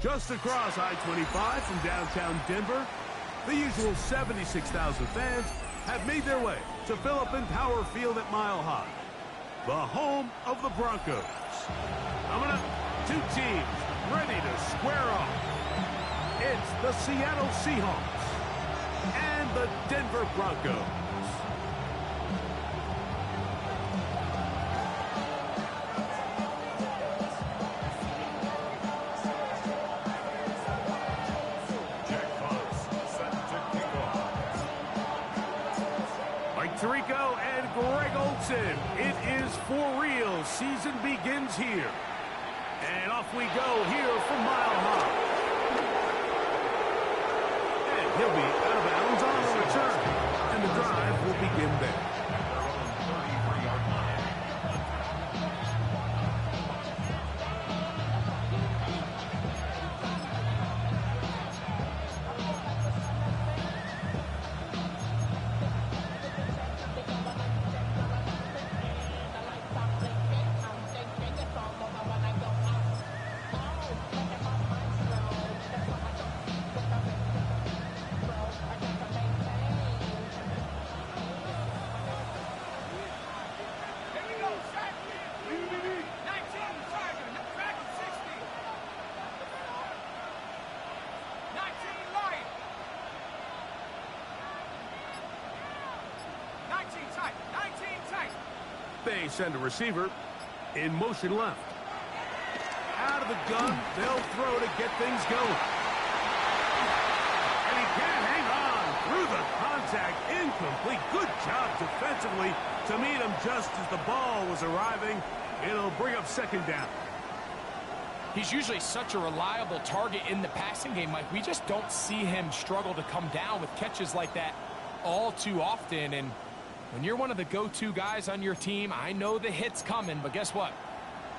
Just across I-25 from downtown Denver, the usual 76,000 fans have made their way to Philip Power Field at Mile High, the home of the Broncos. Coming up, two teams ready to square off. It's the Seattle Seahawks and the Denver Broncos. Tirico and Greg Olsen. It is for real. Season begins here. And off we go here from Mile High. And he'll be out of bounds on the return. And the drive will begin there. They send a receiver in motion left. Out of the gun, they'll throw to get things going. And he can't hang on through the contact. Incomplete. Good job defensively to meet him just as the ball was arriving. It'll bring up second down. He's usually such a reliable target in the passing game, Mike. We just don't see him struggle to come down with catches like that all too often. And when you're one of the go-to guys on your team, I know the hit's coming, but guess what?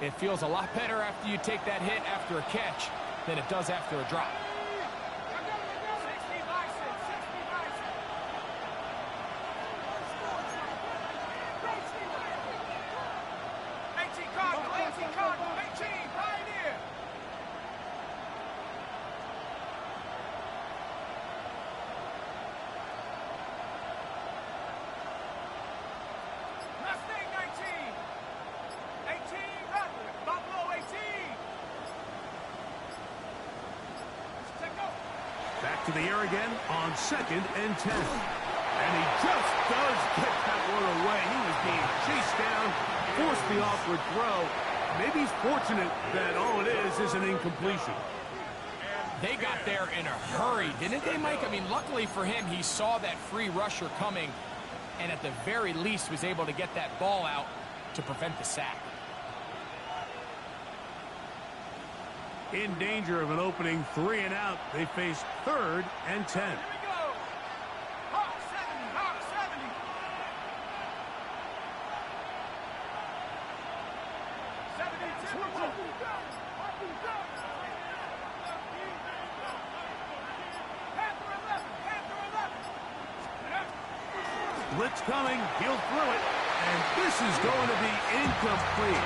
It feels a lot better after you take that hit after a catch than it does after a drop. Back to the air again on 2nd and 10. And he just does get that one away. He was being chased down, forced the awkward throw. Maybe he's fortunate that all it is an incompletion. They got there in a hurry, didn't they, Mike? I mean, luckily for him, he saw that free rusher coming and at the very least was able to get that ball out to prevent the sack. In danger of an opening 3 and out, they face 3rd and 10. Here we go. Hawk 70, Hawk 70. 72. Panther 11, Panther 11. Blitz coming, he'll throw it, and this is going to be incomplete.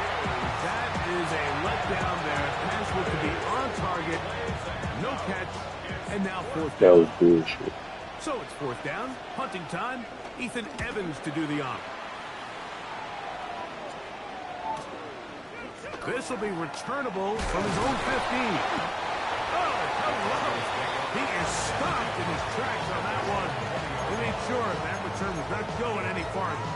That is a letdown there. Pass was to be on target, no catch, and now 4th down. That was bullshit. So it's 4th down, punting time. Ethan Evans to do the honor. This will be returnable from his own 15. Oh, hello. He is stopped in his tracks on that one. He made sure that return was not going any farther.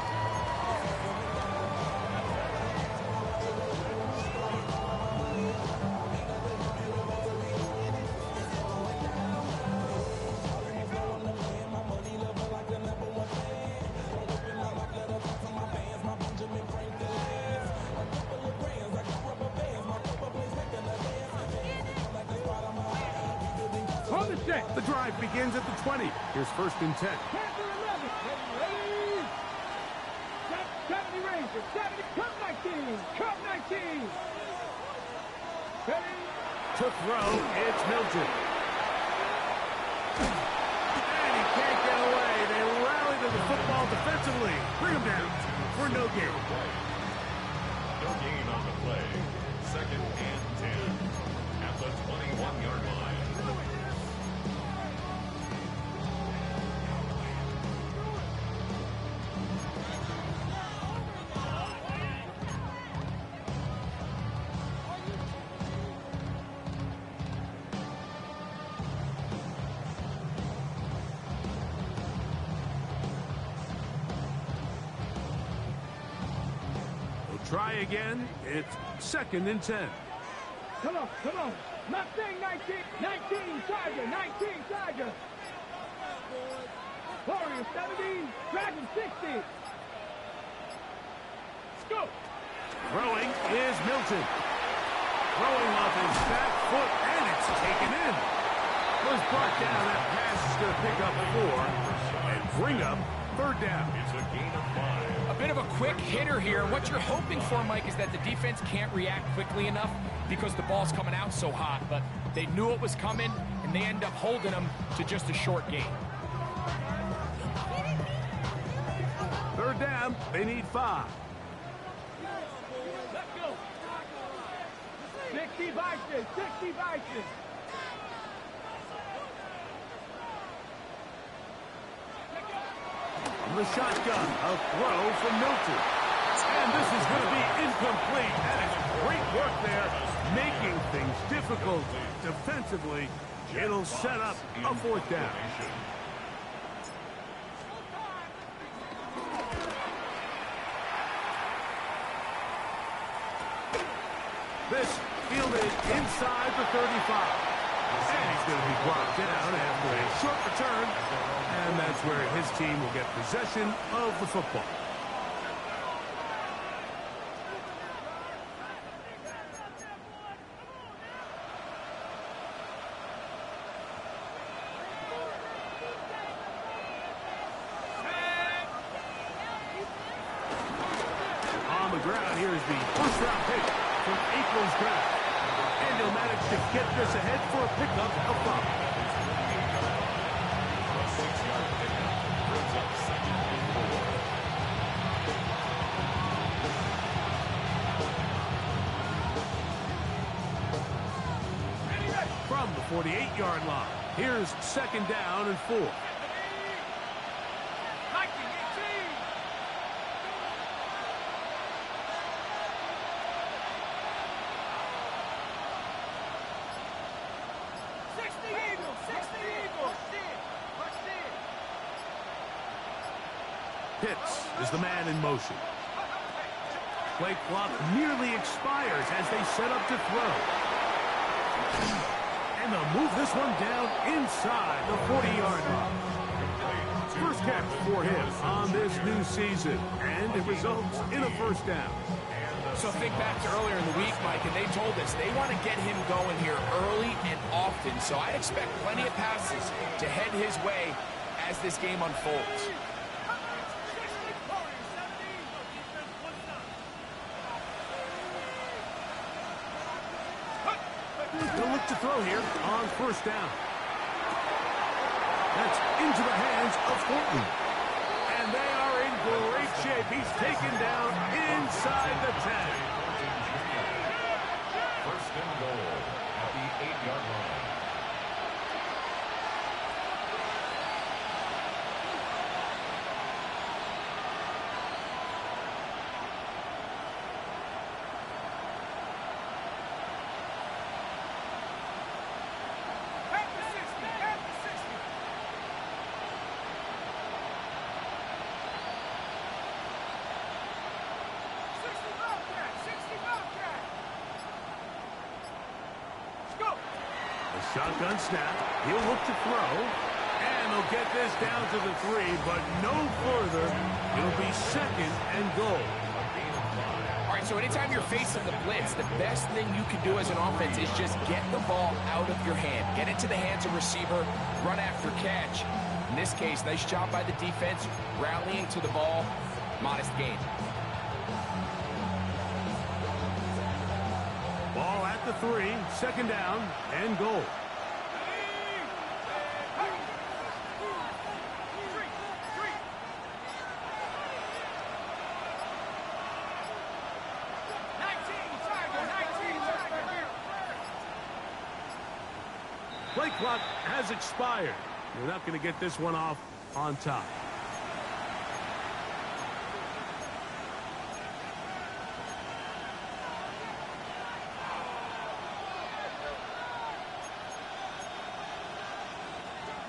The drive begins at the 20. Here's 1st and 10. Panther 11. Ready. 70 Rangers. 70. Come 19. Come 19. Ready. To throw, it's Milton. And he can't get away. They rally to the football defensively. Bring him down for no gain. No gain on the play. 2nd and 10. At the 21-yard Try again. It's 2nd and 10. Come on, come on. Mustang 19, 19, Tiger, 19, Tiger. Warrior 70, Dragon 60. Let's go. Throwing is Milton. Throwing off his back foot, and it's taken in. Was brought down. That pass is going to pick up 4 and bring up 3rd down. It's a gain of 5. A bit of a quick hitter here. What you're hoping for, Mike, is that the defense can't react quickly enough because the ball's coming out so hot. But they knew it was coming, and they end up holding them to just a short gain. 3rd down. They need 5. Let's go. 60 Vikings, 60 Vikings. From the shotgun, a throw from Milton. And this is going to be incomplete. That is great work there, making things difficult defensively. It'll set up a 4th down. This fielded inside the 35. And he's going to be brought down after a short return. And that's where his team will get possession of the football. On the ground, here's the first-round pick from April's draft. And he'll manage to get this ahead for a pickup of 5. From the 48-yard line, here's 2nd down and 4. Viking 18. 60 Eagles, 60 Eagles. Pushed in. Pitts is the man in motion. Play clock nearly expires as they set up to throw. And they'll move this one down inside the 40-yard line. First catch for him on this new season, and it results in a 1st down. So think back to earlier in the week, Mike, and they told us they want to get him going here early and often. So I expect plenty of passes to head his way as this game unfolds. They'll look to throw here on 1st down. That's into the hands of Thornton. And they are in great shape. He's taken down inside the 10. 1st and goal at the 8-yard line. Shotgun snap. He'll look to throw. And he'll get this down to the 3, but no further. It'll be 2nd and goal. All right, so anytime you're facing the blitz, the best thing you can do as an offense is just get the ball out of your hand. Get it to the hands of receiver, run after catch. In this case, nice job by the defense, rallying to the ball. Modest gain. Ball at the 3, 2nd down and goal. Play clock has expired. You're not going to get this one off on time.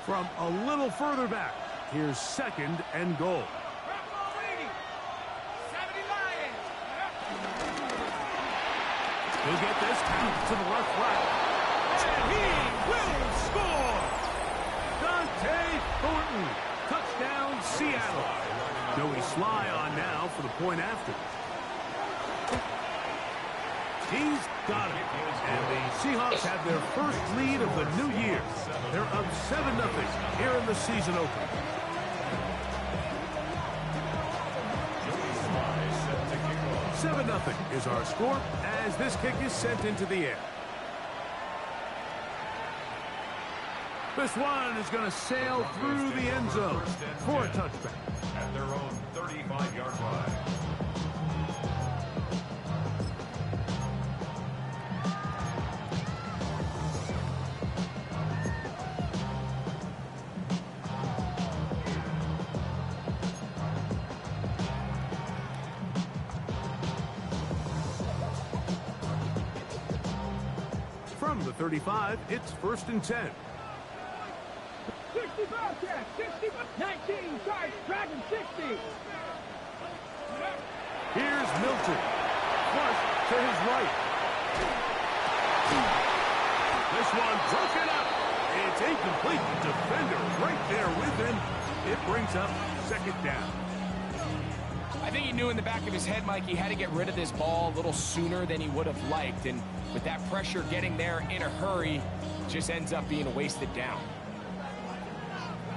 From a little further back, here's 2nd and goal. 70 Lions. He'll get this to the left flat. And he will score! Dante Thornton. Touchdown, Seattle. Joey Sly on now for the point after. He's got it. And the Seahawks have their first lead of the new year. They're up 7-0 here in the season opener. Joey Sly set to kick off. 7-0 is our score as this kick is sent into the air. This one is going to sail through the end zone for a touchback. At their own 35-yard line. From the 35, it's 1st and 10. 65 catch, 65, 19, charge, dragon 60. Here's Milton. Flush to his right. This one broken up. It's incomplete. Defender right there with him. It brings up 2nd down. I think he knew in the back of his head, Mike, he had to get rid of this ball a little sooner than he would have liked. And with that pressure getting there in a hurry, just ends up being a wasted down.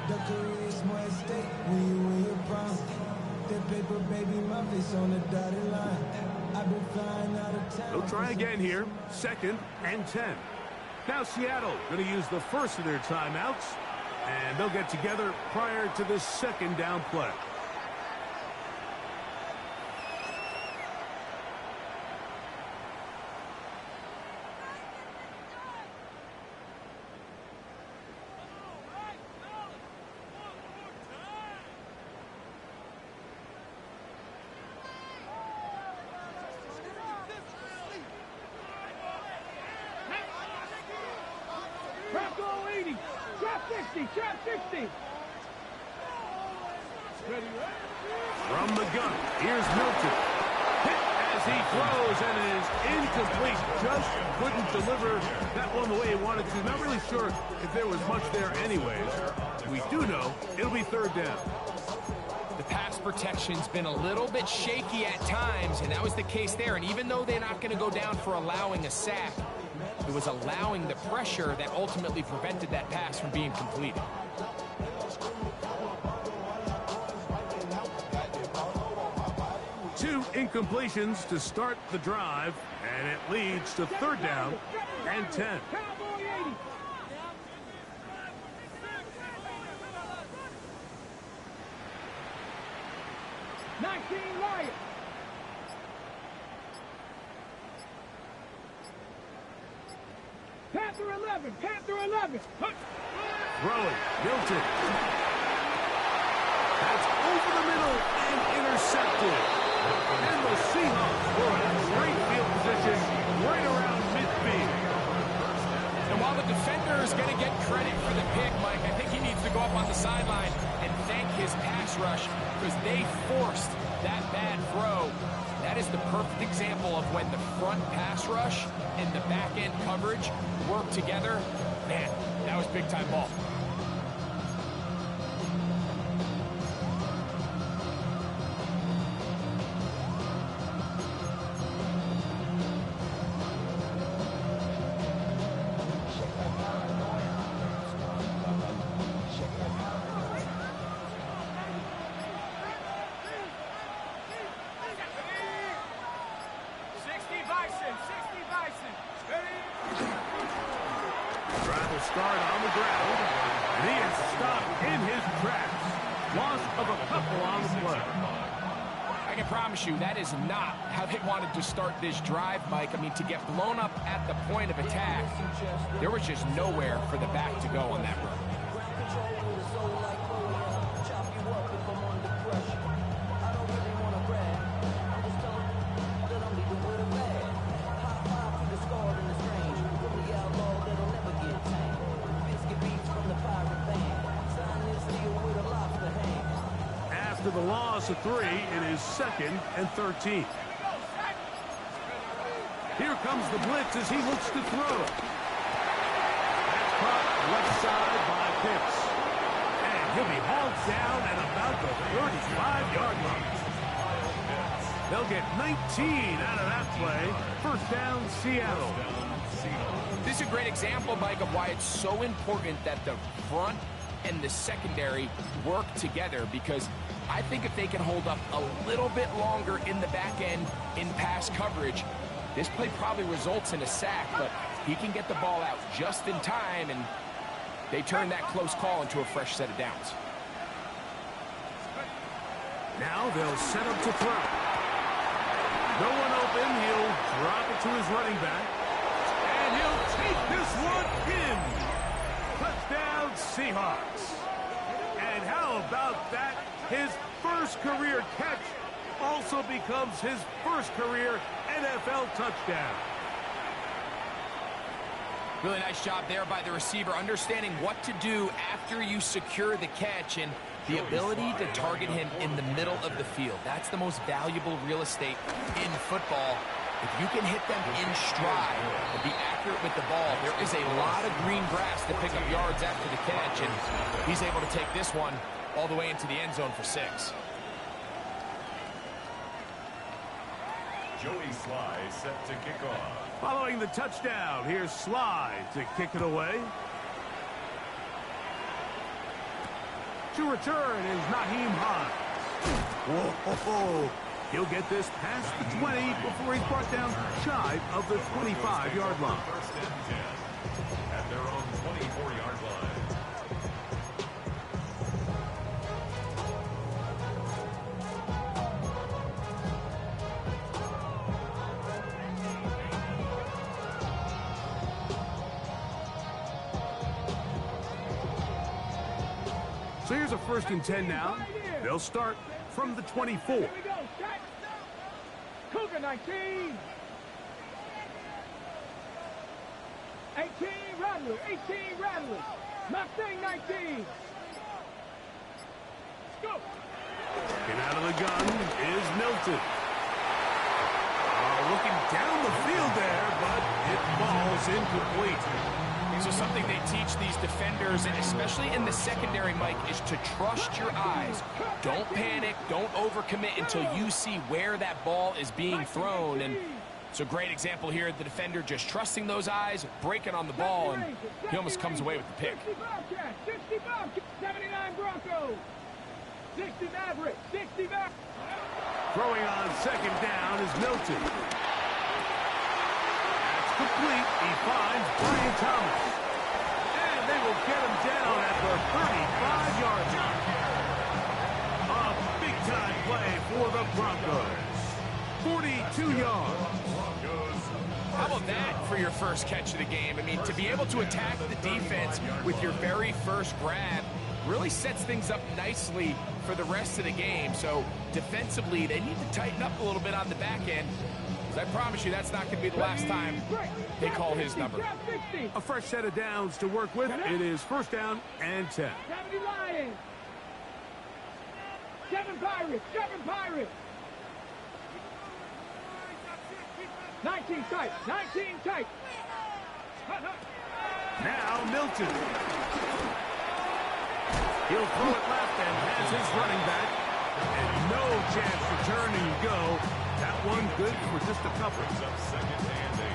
The career is my estate when you win your prime. The paper, baby, my face on the dotted line. I've been flying out of town. They'll try again here. 2nd and 10. Now Seattle going to use the first of their timeouts. And they'll get together prior to the 2nd down play. Bronco 80, trap 60, trap 60. From the gun, here's Milton. Hit as he throws, and it is incomplete. Just couldn't deliver that one the way he wanted to. Not really sure if there was much there anyways. We do know it'll be 3rd down. The pass protection's been a little bit shaky at times, and that was the case there. And even though they're not going to go down for allowing a sack, it was allowing the pressure that ultimately prevented that pass from being completed. Two incompletions to start the drive, and it leads to 3rd down and 10. Cowboy 80. Lion. Panther 11, Panther 11. Throwing, Milton. That's over the middle and intercepted. And the Seahawks will have great field position right around midfield. And while the defender is going to get credit for the pick, Mike, I think he needs to go up on the sideline and thank his pass rush because they forced that bad throw. That is the perfect example of when the front pass rush and the back end coverage work together. Man, that was big time ball. Start on the ground, and he is stopped in his tracks. Loss of a couple on the play. I can promise you that is not how they wanted to start this drive, Mike. I mean, to get blown up at the point of attack, there was just nowhere for the back to go on that run. After the loss of 3, it is 2nd and 13. Here comes the blitz as he looks to throw. That's caught left side by Pitts. And he'll be hauled down at about the 35-yard line. They'll get 19 out of that play. First down, Seattle. This is a great example, Mike, of why it's so important that the front and the secondary work together, because I think if they can hold up a little bit longer in the back end in pass coverage, this play probably results in a sack, but he can get the ball out just in time, and they turn that close call into a fresh set of downs. Now they'll set up to throw. No one open. He'll drop it to his running back. And he'll take this one in. Touchdown, Seahawks. And how about that? His first career catch also becomes his first career NFL touchdown. Really nice job there by the receiver, understanding what to do after you secure the catch and the ability to target him in the middle of the field. That's the most valuable real estate in football. If you can hit them in stride and be accurate with the ball, there is a lot of green grass to pick up yards after the catch, and he's able to take this one all the way into the end zone for 6. Joey Sly set to kick off. Following the touchdown, here's Sly to kick it away. To return is Naheem Hines. Whoa! He'll get this past the 20 before he's brought down shy of the 25-yard line. First and 10 at their own 24-yard line. So here's a first and 10 now. They'll start from the 24. Here we go, set. Cougar 19. 18 Rattlers. 18 Rattlers. Mustang 19. Let's go. Getting out of the gun is Milton. Looking down the field there, but it falls incomplete. So something they teach these defenders, and especially in the secondary, Mike, is to trust your eyes. Don't panic. Don't overcommit until you see where that ball is being thrown. And it's a great example here. The defender just trusting those eyes, breaking on the ball, and he almost comes away with the pick. 60 Bobcats, 60 Bobcats, 79 Broncos, 60 Mavericks, 60 Mavericks. Throwing on second down is Milton. Complete, he finds Brian Thomas. And they will get him down at the 35-yard line. A big-time play for the Broncos. 42 yards. How about that for your first catch of the game? I mean, to be able to attack the defense with your very first grab really sets things up nicely for the rest of the game. So defensively, they need to tighten up a little bit on the back end. I promise you that's not going to be the last time they call his number. A fresh set of downs to work with. It is first down and 10. 70 Lions. 7 Pirates. 7 Pirates. 19 tight. 19 tight. Now Milton. He'll throw it left and has his running back. And no chance to turn, and you go. That one good for just a couple. All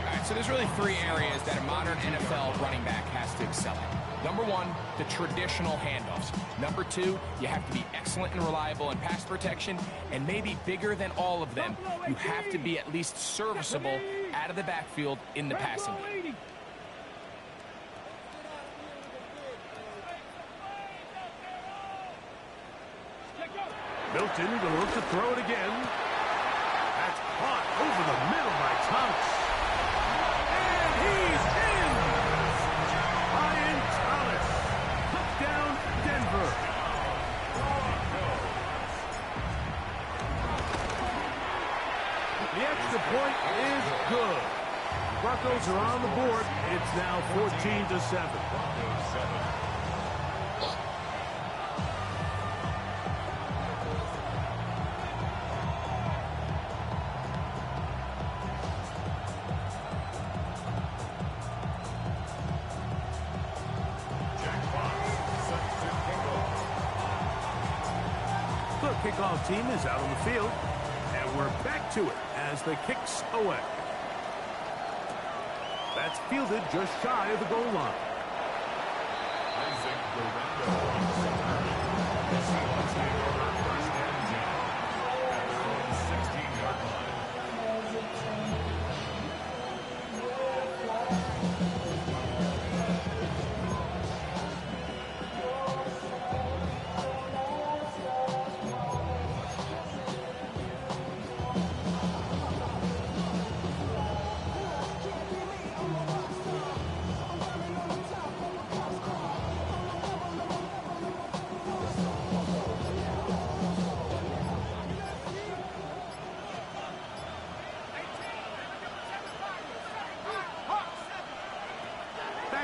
right, so there's really 3 areas that a modern NFL running back has to excel at. Number 1, the traditional handoffs. Number 2, you have to be excellent and reliable in pass protection. And maybe bigger than all of them, you have to be at least serviceable out of the backfield in the passing game. Milton will look to throw it again. That's caught over the middle by Thomas. And he's in! Brian Thomas. Touchdown, Denver. The extra point is good. Broncos are on the board. It's now 14-7. The kickoff team is out on the field, and we're back to it as the kick's away. That's fielded just shy of the goal line.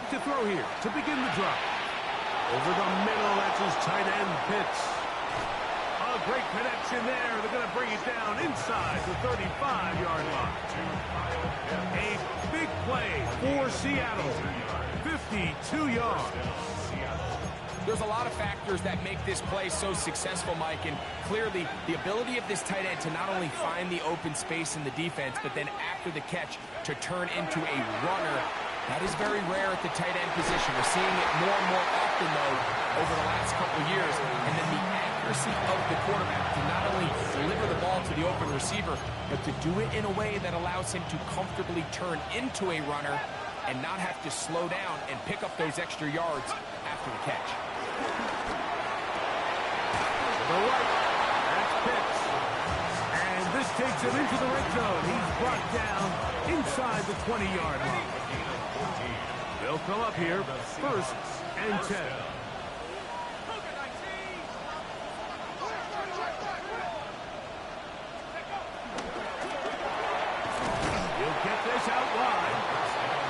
To throw here to begin the drop. Over the middle, that's his tight end, Pitts. A great connection there. They're going to bring it down inside the 35-yard line. A big play for Seattle. 52 yards. There's a lot of factors that make this play so successful, Mike, and clearly the ability of this tight end to not only find the open space in the defense, but then after the catch to turn into a runner. That is very rare at the tight end position. We're seeing it more and more often, though, over the last couple of years. And then the accuracy of the quarterback to not only deliver the ball to the open receiver, but to do it in a way that allows him to comfortably turn into a runner and not have to slow down and pick up those extra yards after the catch. To the right, that's Pitts. And this takes him into the red zone. He's brought down inside the 20-yard line. They'll come up here, 1st and 10. He'll get this out wide.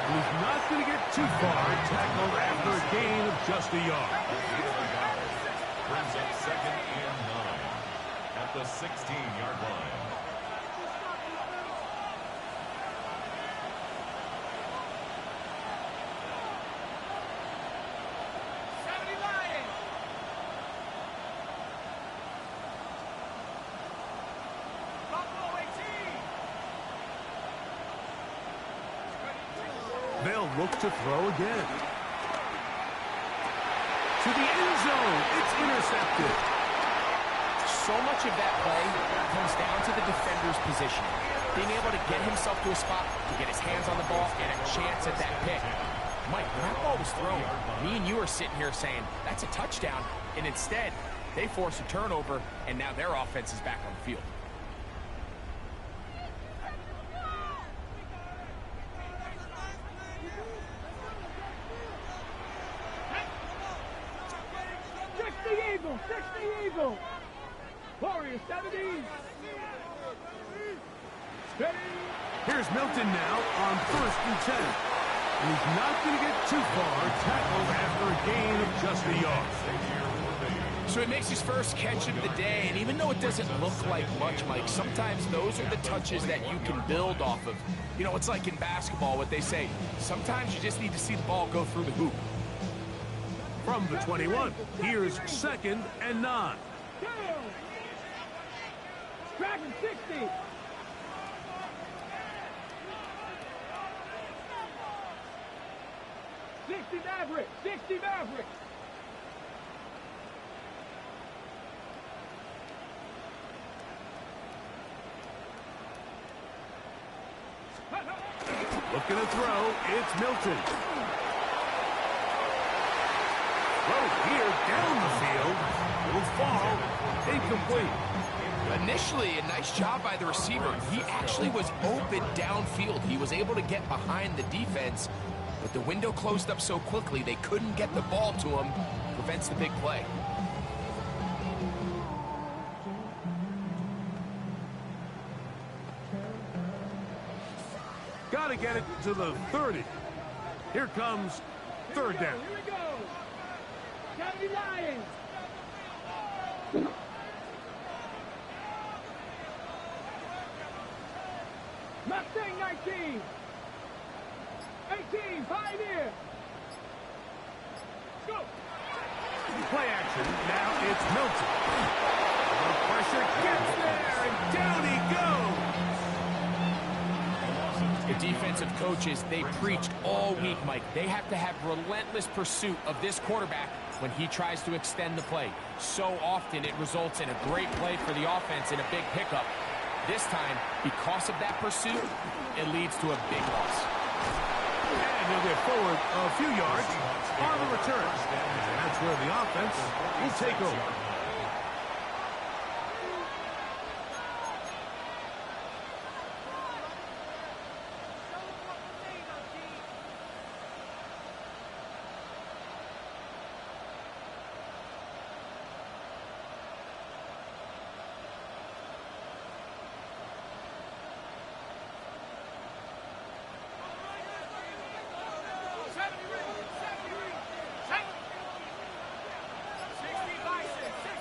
He's not going to get too far. Tackled after a gain of just a yard. Brings up 2nd and 9 at the 16-yard line. They'll look to throw again. To the end zone. It's intercepted. So much of that play comes down to the defender's position. Being able to get himself to a spot, to get his hands on the ball, and a chance at that pick. Mike, when that ball was thrown, me and you are sitting here saying, that's a touchdown. And instead, they force a turnover, and now their offense is back on the field. Warriors 70. Here's Milton now on 1st and 10. And he's not going to get too far. Tackled after a gain of just a yard. So he makes his first catch of the day, and even though it doesn't look like much, Mike, sometimes those are the touches that you can build off of. You know, it's like in basketball, what they say, sometimes you just need to see the ball go through the hoop. From the 21, here's 2nd and 9. Dragon 60. Maverick. 60 Maverick. Looking to throw, it's Milton. Throw here down the field. Will fall. Incomplete. Initially, a nice job by the receiver. He actually was open downfield. He was able to get behind the defense, but the window closed up so quickly they couldn't get the ball to him. Prevents the big play. Got to get it to the 30. Here comes 3rd down. Here we go. County Lions. Mustang 19. 18, Pioneer. Go. Play action. Now it's Milton. The pressure gets there, and down he goes. The defensive coaches, they preached all week, Mike. They have to have relentless pursuit of this quarterback when he tries to extend the play. So often it results in a great play for the offense and a big pickup. This time, because of that pursuit, it leads to a big loss. And he'll get forward a few yards on the return. And that's where the offense will take over.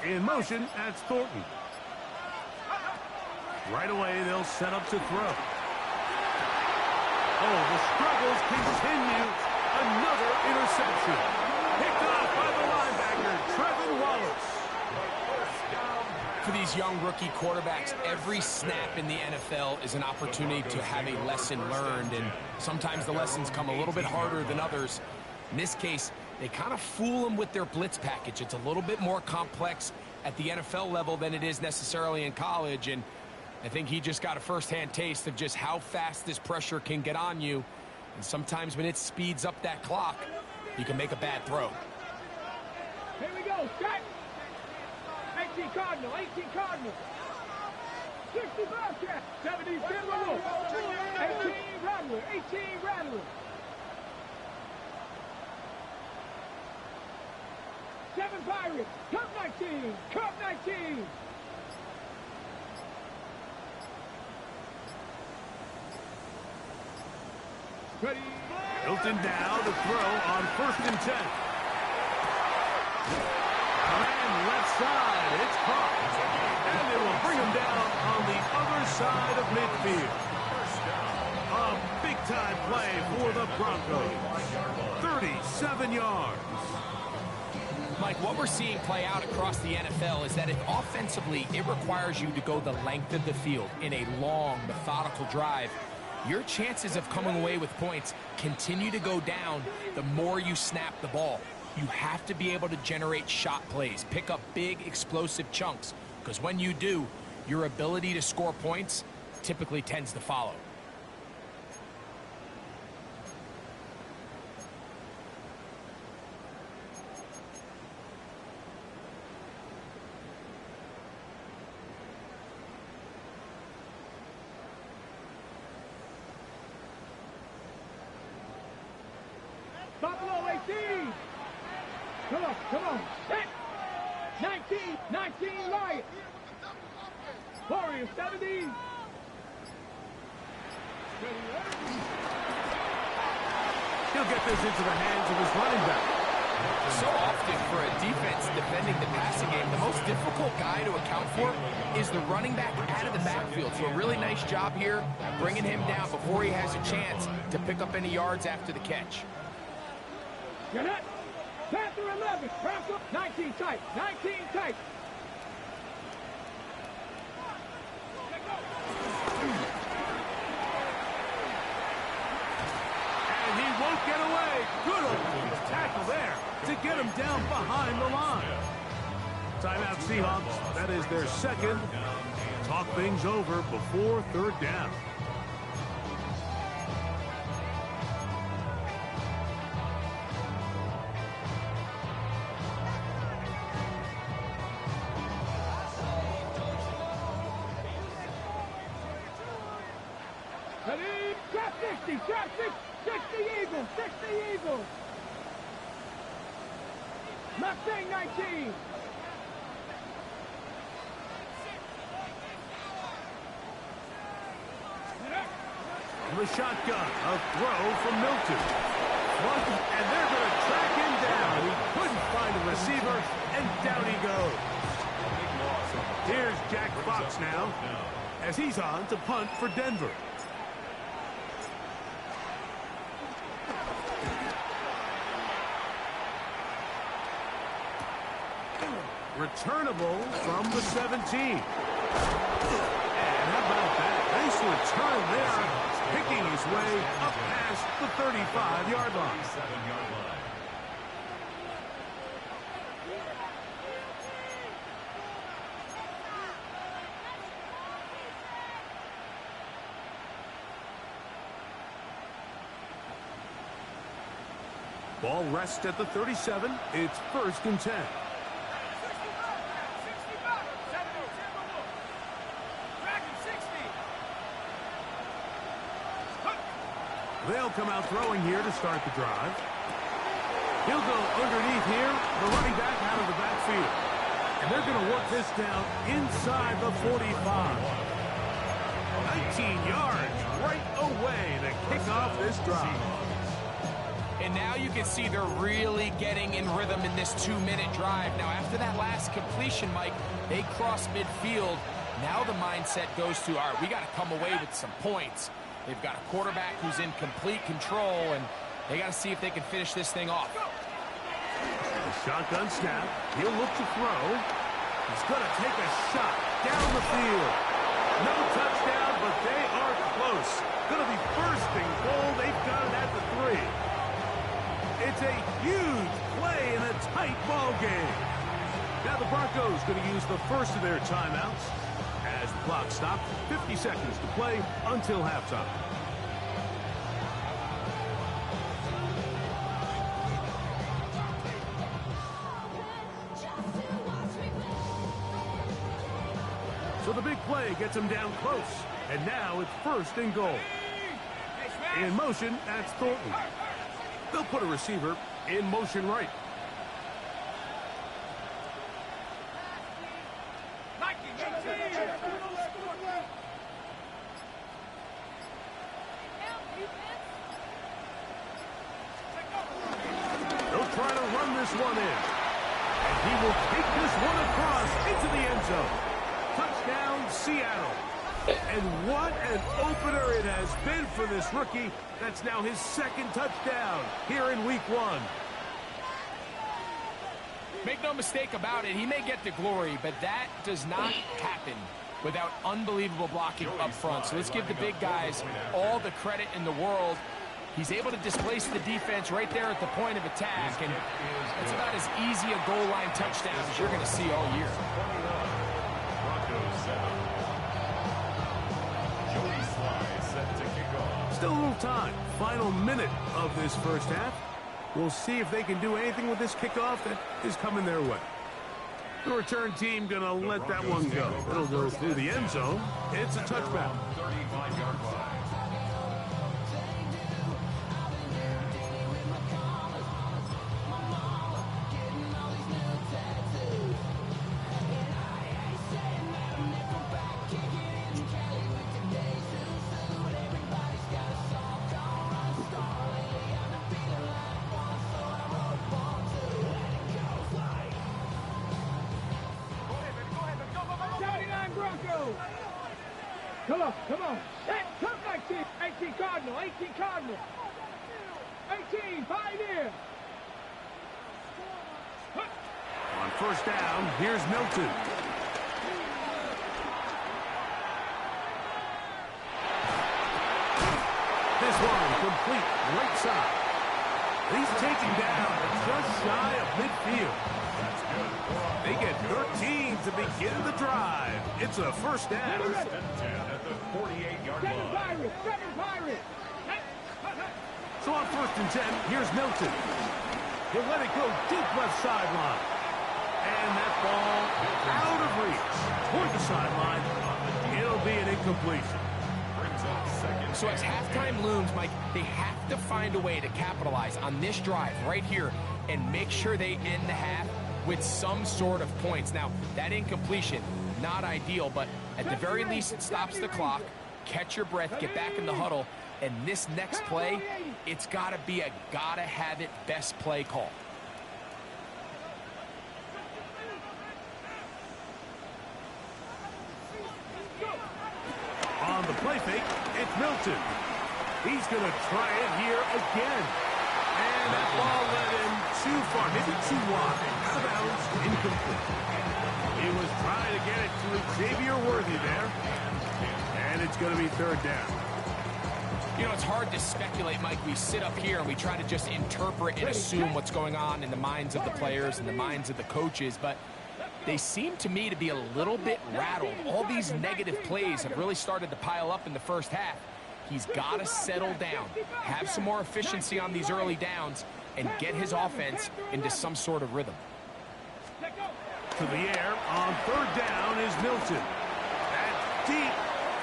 In motion, that's Thornton. Right away, they'll set up to throw. Oh, the struggles continue. Another interception. Picked off by the linebacker, Trevin Wallace. For these young rookie quarterbacks, every snap in the NFL is an opportunity to have a lesson learned, and sometimes the lessons come a little bit harder than others. In this case, they kind of fool them with their blitz package. It's a little bit more complex at the NFL level than it is necessarily in college, and I think he just got a first-hand taste of just how fast this pressure can get on you, and sometimes when it speeds up that clock, you can make a bad throw. Here we go, set. 18 Cardinal, 18 Cardinal. 65 check. 70 Timberwolf. 18 Rattler, 18 Rattler. 7 Pirates, Cup 19, Cup 19. Ready. Hilton now to throw on 1st and 10. And left side, it's caught. And they will bring him down on the other side of midfield. A big-time play for the Broncos. 37 yards. Mike, what we're seeing play out across the NFL is that if offensively it requires you to go the length of the field in a long, methodical drive, your chances of coming away with points continue to go down the more you snap the ball. You have to be able to generate shot plays, pick up big, explosive chunks, because when you do, your ability to score points typically tends to follow. Buffalo 18. Come on, set. 19 Lions. Warriors 70. He'll get this into the hands of his running back. So often for a defense defending the passing game, the most difficult guy to account for is the running back out of the backfield. So a really nice job here, bringing him down before he has a chance to pick up any yards after the catch. You're not. Panther 11. Panther 19 tight. 19 tight. And he won't get away. Good old tackle there to get him down behind the line. Timeout Seahawks. That is their second. Talk things over before 3rd down. Ready? Trap 60. Trap 60. 60 Eagles. 60 Eagles. Mustang 19. The shotgun, a throw from Milton. And they're going to track him down. He couldn't find a receiver, and down he goes. Here's Jack Fox now, as he's on to punt for Denver. returnable from the 17. And how about that? Nice return there, picking his way up past the 35-yard line. 37-yard line. Ball rests at the 37. It's 1st and 10. They'll come out throwing here to start the drive. He'll go underneath here, the running back out of the backfield. And they're going to work this down inside the 45. 19 yards right away to kick off this drive. And now you can see they're really getting in rhythm in this 2-minute drive. Now, after that last completion, Mike, they cross midfield. Now the mindset goes to, all right, we got to come away with some points. They've got a quarterback who's in complete control, and they got to see if they can finish this thing off. A shotgun snap. He'll look to throw. He's going to take a shot down the field. No touchdown, but they are close. Going to be 1st and goal. They've got it at the 3. It's a huge play in a tight ball game. Now the Broncos going to use the first of their timeouts. As the clock stopped, 50 seconds to play until halftime. So the big play gets him down close. And now it's 1st and goal. In motion, that's Thornton. They'll put a receiver in motion right. They'll try to run this one in. And he will take this one across into the end zone. Touchdown, Seattle. And what an opener it has been for this rookie. That's now his 2nd touchdown here in week 1. Make no mistake about it, he may get the glory, but that does not happen without unbelievable blocking up front. So let's give the big guys all the credit in the world. He's able to displace the defense right there at the point of attack, and it's about as easy a goal line touchdown as you're going to see all year. Still a little time. Final minute of this first half. We'll see if they can do anything with this kickoff that is coming their way. The return team going to let that one go. It'll go through the end zone. It's a touchback. 35-yard line. Come on. Hey, come 19. 18 Cardinal. 18 Cardinal. 18, 5 here. On 1st down, here's Milton. This one complete right side. He's taken down just shy of midfield. They get 13 to begin the drive. It's a 1st down. 10 at the 48-yard line. Seven Pirates. So on 1st and 10, here's Milton. He'll let it go deep left sideline. And that ball out of reach toward the sideline. It'll be an incompletion. So as halftime looms, Mike, they have to find a way to capitalize on this drive right here and make sure they end the half with some sort of points. Now, that incompletion, not ideal, but at the very least, it stops the clock. Catch your breath, get back in the huddle, and this next play, it's got to be a gotta-have-it best play call. On the play fake, it's Milton. He's going to try it here again. And And that ball led him too far, maybe too wide. Out of bounds, incomplete. He was trying to get it to Xavier Worthy there. And it's going to be third down. You know, it's hard to speculate, Mike. We sit up here and we try to just interpret and assume what's going on in the minds of the players and the minds of the coaches, but they seem to me to be a little bit rattled. All these negative plays have really started to pile up in the first half. He's got to settle down, have some more efficiency on these early downs, and get his offense into some sort of rhythm. To the air on third down is Milton. That's deep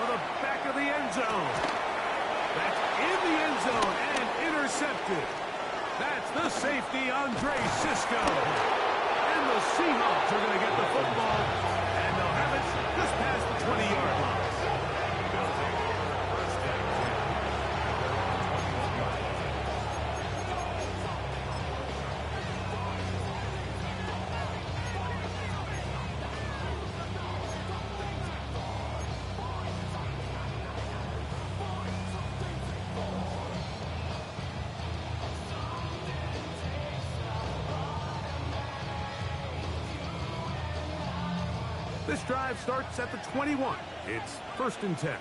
for the back of the end zone. That's in the end zone and intercepted. That's the safety, Andre Cisco. And the Seahawks are going to get the football, and they'll have it just past the 20-yard line. This drive starts at the 21. It's 1st and 10.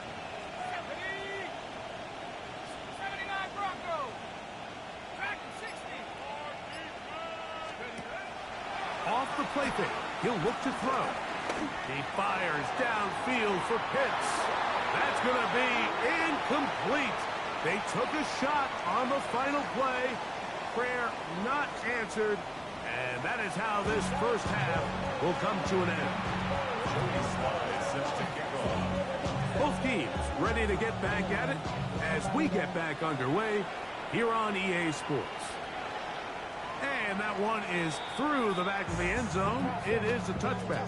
Off the play fake, he'll look to throw. He fires downfield for Pitts. That's going to be incomplete. They took a shot on the final play. Prayer not answered. And that is how this first half will come to an end. Both teams ready to get back at it as we get back underway here on EA Sports. And that one is through the back of the end zone. It is a touchback.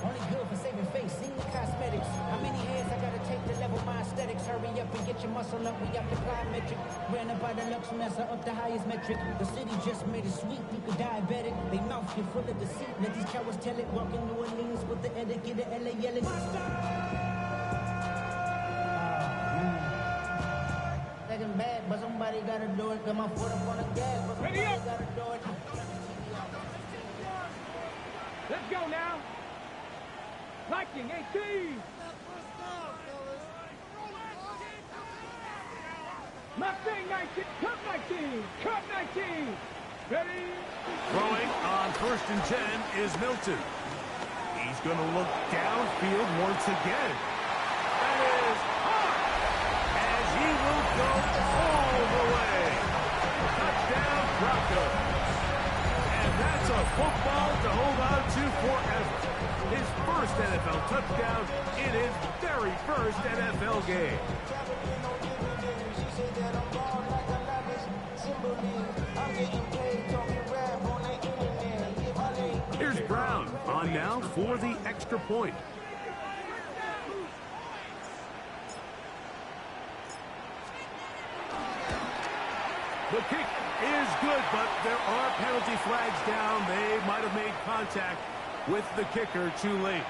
Only good for saving face, seeing the cosmetics. How many heads I gotta take to level my aesthetics? Hurry up and get your muscle up, we got the plyometric. Ran up by the Lux Mesa up the highest metric. The city just made it sweet, you could diabetic. They mouth get full of deceit, let these cowards tell it. Walking New Orleans with the etiquette, the LA yelling. Second bad, but somebody gotta do it. Got my foot up on the gas, but somebody gotta do it. Let's go now. Liking 18. Mustang 19. Cup 19. Cup 19. Ready? Throwing on 1st and 10 is Milton. He's going to look downfield once again. That is hot. As he will go all the way. Touchdown, Broncos. And that's a football to hold on to forever. His first NFL touchdown in his very first NFL game. Here's Brown on now for the extra point. The kick is good, but there are penalty flags down. They might have made contact with the kicker too late.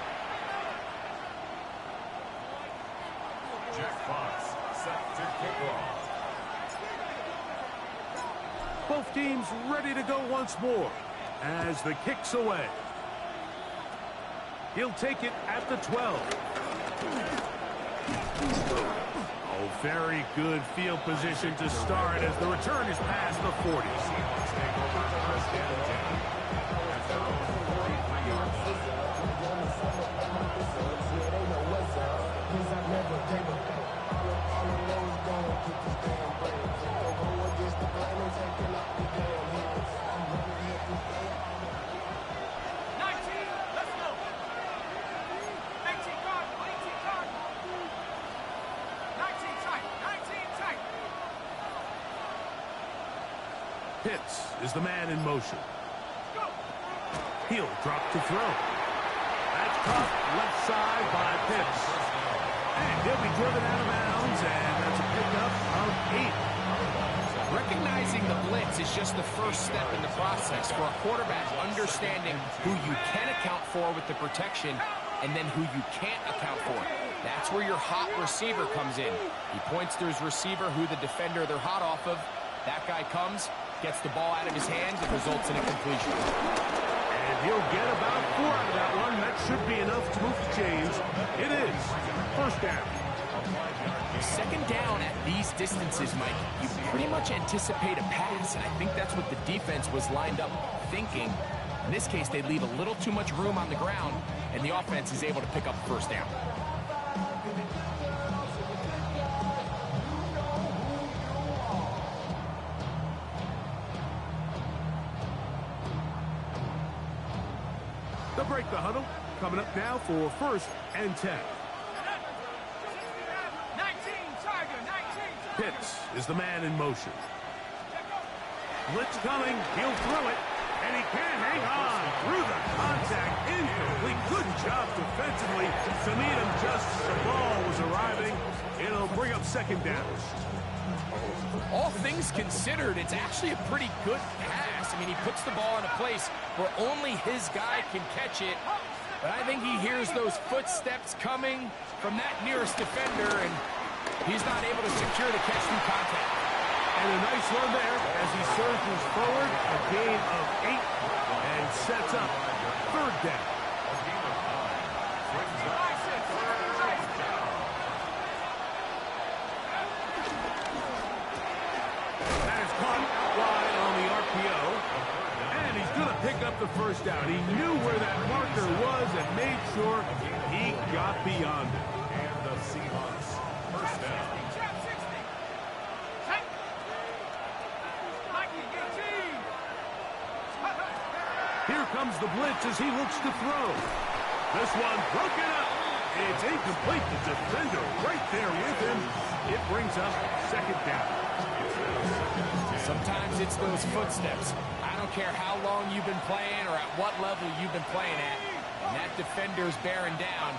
Jack Fox set to kick off. Both teams ready to go once more as the kick's away. He'll take it at the 12. Oh, very good field position to start as the return is past the 40. Seahawks take over first and 10. At their own 43-yard line. Pitts is the man in motion. He'll drop to throw. That's caught left side by Pitts. And he'll be driven out of bounds, and that's a pickup of 8. Recognizing the blitz is just the first step in the process for a quarterback, understanding who you can account for with the protection and then who you can't account for. That's where your hot receiver comes in. He points to his receiver, who the defender they're hot off of, That guy comes, gets the ball out of his hands, and results in a completion. And he'll get about 4 out of that one. That should be enough to move the chains. It is first down. Second down at these distances, Mike, you pretty much anticipate a pass, and I think that's what the defense was lined up thinking. In this case, they leave a little too much room on the ground, and the offense is able to pick up first down. They'll break the huddle. Coming up now for first and 10. 19, Tiger, 19. Pitts is the man in motion. Blitz coming. He'll throw it. And he can't hang on. Through the contact. Incomplete. Good job defensively to meet him just as the ball was arriving. It'll bring up second down. All things considered, it's actually a pretty good pass. I mean, he puts the ball in a place where only his guy can catch it. But I think he hears those footsteps coming from that nearest defender, and he's not able to secure the catch through contact. And a nice run there as he surges forward. A gain of 8 and sets up third down. That is caught out wide on the RPO. And he's going to pick up the first down. He knew where that marker was and made sure he got beyond it. And the Seahawks, first down. Here comes the blitz as he looks to throw. This one broken up. It's incomplete. The defender right there with him. It brings up second down. Sometimes it's those footsteps. I don't care how long you've been playing or at what level you've been playing at. And that defender's bearing down.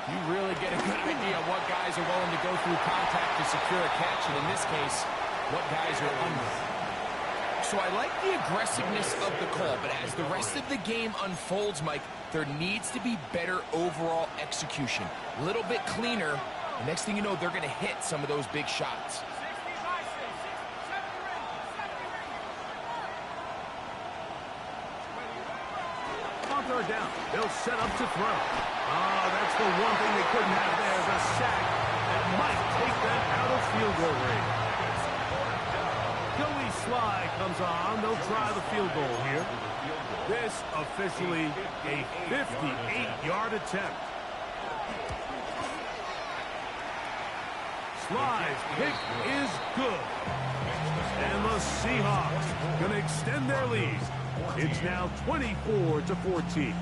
You really get a good idea of what guys are willing to go through contact to secure a catch. And in this case, what guys are under. So I like the aggressiveness of the call, but as the rest of the game unfolds, Mike, there needs to be better overall execution. A little bit cleaner. The next thing you know, they're going to hit some of those big shots. Guard down. They'll set up to throw. Oh, that's the one thing they couldn't have there, the sack that might take them out of field goal range. Joey Sly comes on. They'll try the field goal here. This officially a 58-yard attempt. Sly's kick is good. And the Seahawks going to extend their lead. It's now 24-14.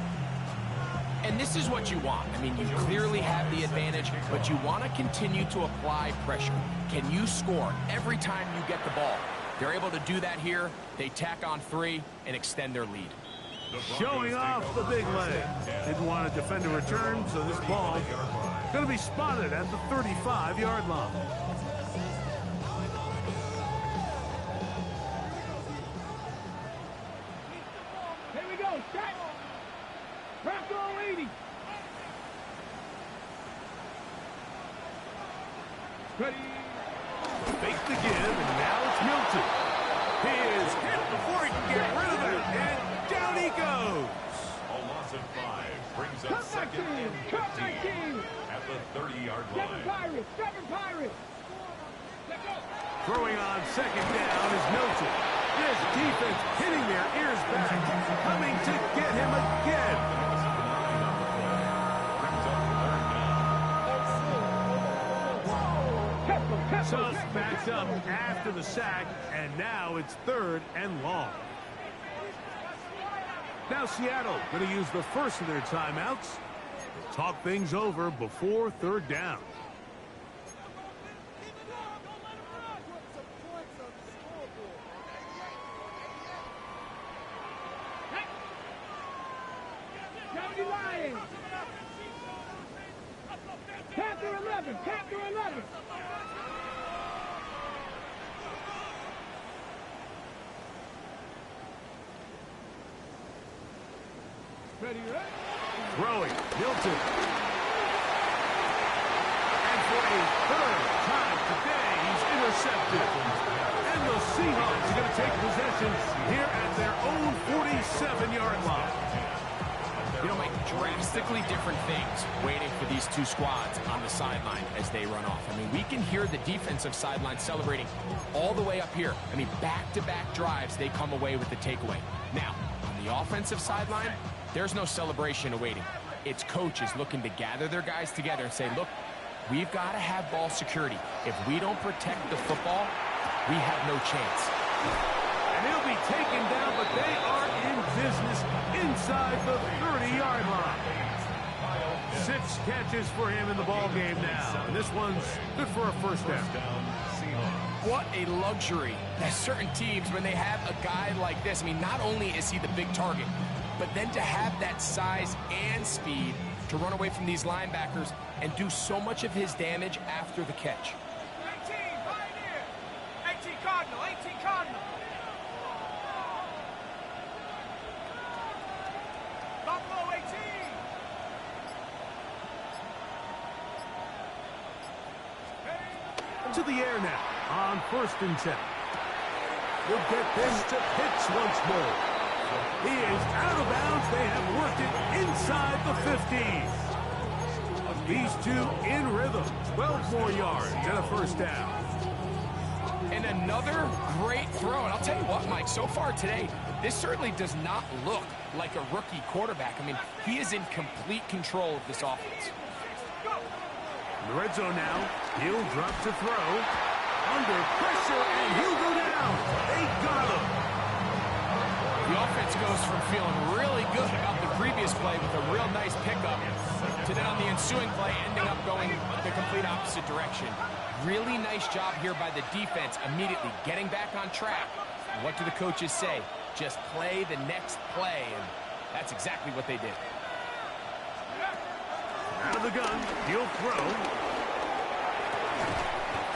And this is what you want. I mean, you clearly have the advantage, but you want to continue to apply pressure. Can you score every time you get the ball? They're able to do that here. They tack on 3 and extend their lead. Showing off the big leg. Didn't want to defend a return, so this ball going to be spotted at the 35-yard line. Here we go. Set. Crack all 80. Ready. Fake the give, and now it's Milton. He is hit before he can get rid of it, and down he goes. A loss of 5 brings up second and 15 at the 30-yard line. 7 Pirates. Throwing on second down is Milton. This defense hitting their ears back, coming to get him again. So backs up after the sack, and now it's 3rd and long. Now Seattle going to use the first of their timeouts. Talk things over before 3rd down. County Lions. Panther 11. Panther 11. Ready, right? Throwing, Milton. And for a 3rd time today, he's intercepted. And the Seahawks are going to take possession here at their own 47-yard line. You know, Mike, drastically different things waiting for these two squads on the sideline as they run off. I mean, we can hear the defensive sideline celebrating all the way up here. I mean, back-to-back drives, they come away with the takeaway. Now, on the offensive sideline, there's no celebration awaiting. It's coaches looking to gather their guys together and say, look, we've got to have ball security. If we don't protect the football, we have no chance. And he'll be taken down, but they are in business inside the 30-yard line. 6 catches for him in the ball game now. And this one's good for a first down. What a luxury that certain teams, when they have a guy like this, I mean, not only is he the big target, but then to have that size and speed to run away from these linebackers and do so much of his damage after the catch. 18, Pioneer. 18 Cardinal, 18 Cardinal. Buffalo 18. To the air now on 1st and 10. We'll get this to Pitts once more. He is out of bounds. They have worked it inside the 50. These two in rhythm. 12 more yards and a first down. And another great throw. And I'll tell you what, Mike, so far today, this certainly does not look like a rookie quarterback. I mean, he is in complete control of this offense. In the red zone now. He'll drop to throw. Under pressure, and he'll go down. They got him. The offense goes from feeling really good about the previous play with a real nice pickup to then on the ensuing play ending up going the complete opposite direction. Really nice job here by the defense immediately getting back on track. What do the coaches say? Just play the next play, and that's exactly what they did. Out of the gun, he'll throw.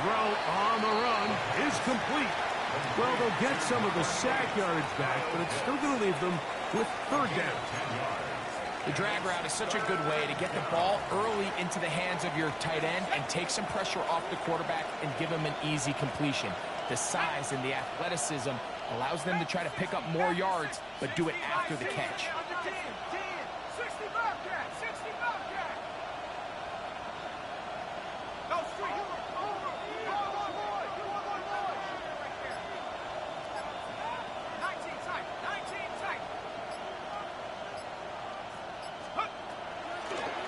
Throw on the run is complete. Well, they'll get some of the sack yardage back, but it's still going to leave them with 3rd down. The drag route is such a good way to get the ball early into the hands of your tight end and take some pressure off the quarterback and give him an easy completion. The size and the athleticism allows them to try to pick up more yards, but do it after the catch. 60 Bobcat, 60 Bobcat. No street. 19 tight, 19 tight.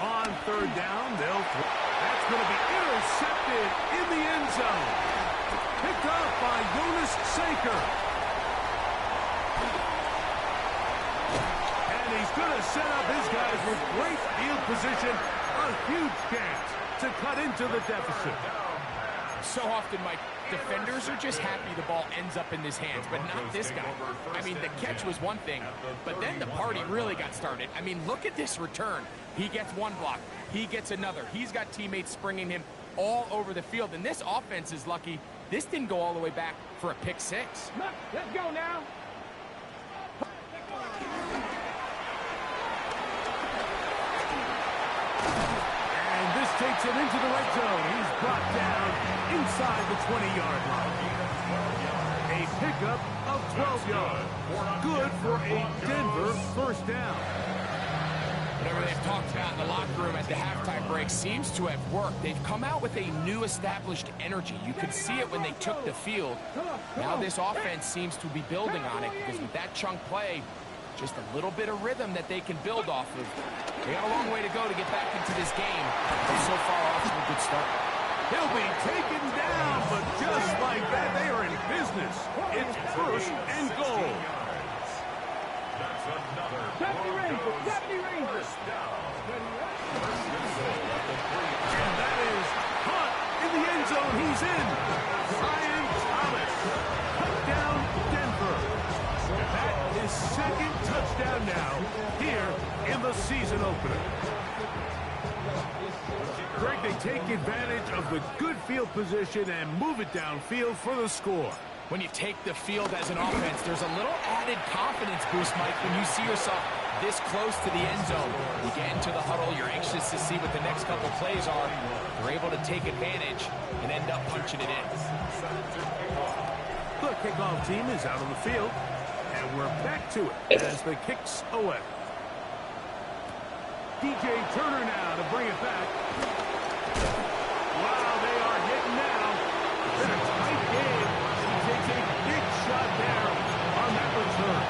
On 3rd down, they'll throw. That's going to be intercepted in the end zone. Picked up by Jonas Saker. And he's going to set up his guys with great field position. A huge chance to cut into the deficit. So often, Mike, defenders are just happy the ball ends up in his hands, but not this guy. I mean, the catch was one thing, but then the party really got started. I mean, look at this return. He gets one block. He gets another. He's got teammates springing him all over the field, and this offense is lucky. This didn't go all the way back for a pick 6. Let's go now. And this takes him into the red zone. He's brought down inside the 20-yard line. A pickup of 12 yards. Good for a Denver first down. Whatever they've talked about in the locker room at the halftime break seems to have worked. They've come out with a new established energy. You could see it when they took the field. Now this offense seems to be building on it because with that chunk play, just a little bit of rhythm that they can build off of. They got a long way to go to get back into this game. But so far off to a good start. He'll be taken down, but just like that, they are in business. It's 1st and goal. Deputy Ranger, Deputy Ranger. And that is caught in the end zone. He's in. Ryan Thomas. Touchdown, Denver. That is 2nd touchdown now here in the season opener. Greg, they take advantage of the good field position and move it downfield for the score. When you take the field as an offense, there's a little added confidence boost, Mike, when you see yourself this close to the end zone. You get into the huddle, you're anxious to see what the next couple plays are. You're able to take advantage and end up punching it in. The kickoff team is out on the field, and we're back to it as the kick's away. DJ Turner now to bring it back. Wow, they are hitting now. It's a tight game. He takes a big shot there on that return.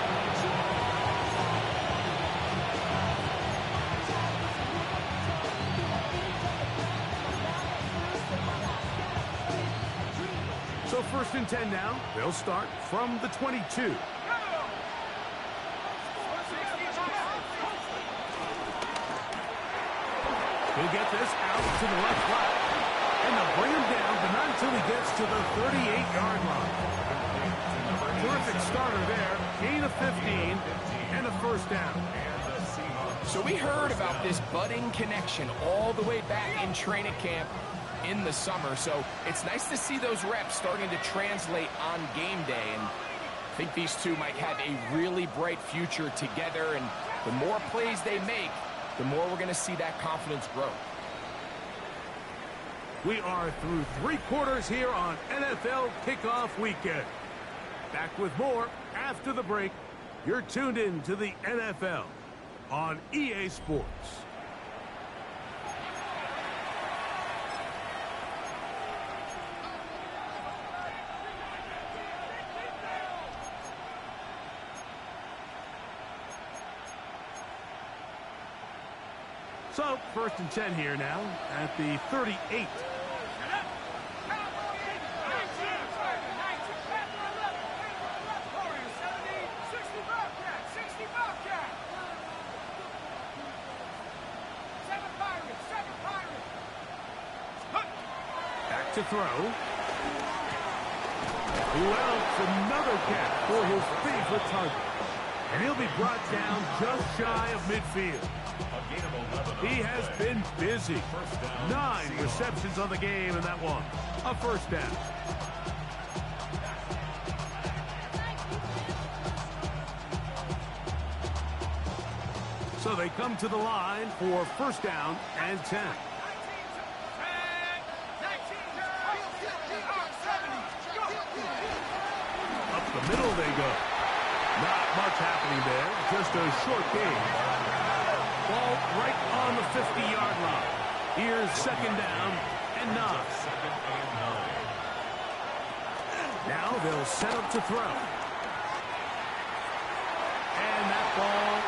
So 1st and 10 now. They'll start from the 22. He'll get this out to the left flat. And they'll bring him down, but not until he gets to the 38-yard line. Terrific starter there. Gain of 15 and a 1st down. So we heard about this budding connection all the way back in training camp in the summer. So it's nice to see those reps starting to translate on game day. And I think these two might have a really bright future together. And the more plays they make, the more we're going to see that confidence grow. We are through 3 quarters here on NFL Kickoff Weekend. Back with more after the break. You're tuned in to the NFL on EA Sports. So, 1st and 10 here now at the 38. Back to throw. Well, it's another catch for his favorite target. And he'll be brought down just shy of midfield. He has been busy. 9 receptions on the game, and that one, a 1st down. So they come to the line for 1st down and 10. Up the middle they go. Not much happening there, just a short game. Ball right on the 50-yard line. Here's 2nd down and 9. Now they'll set up to throw. And that ball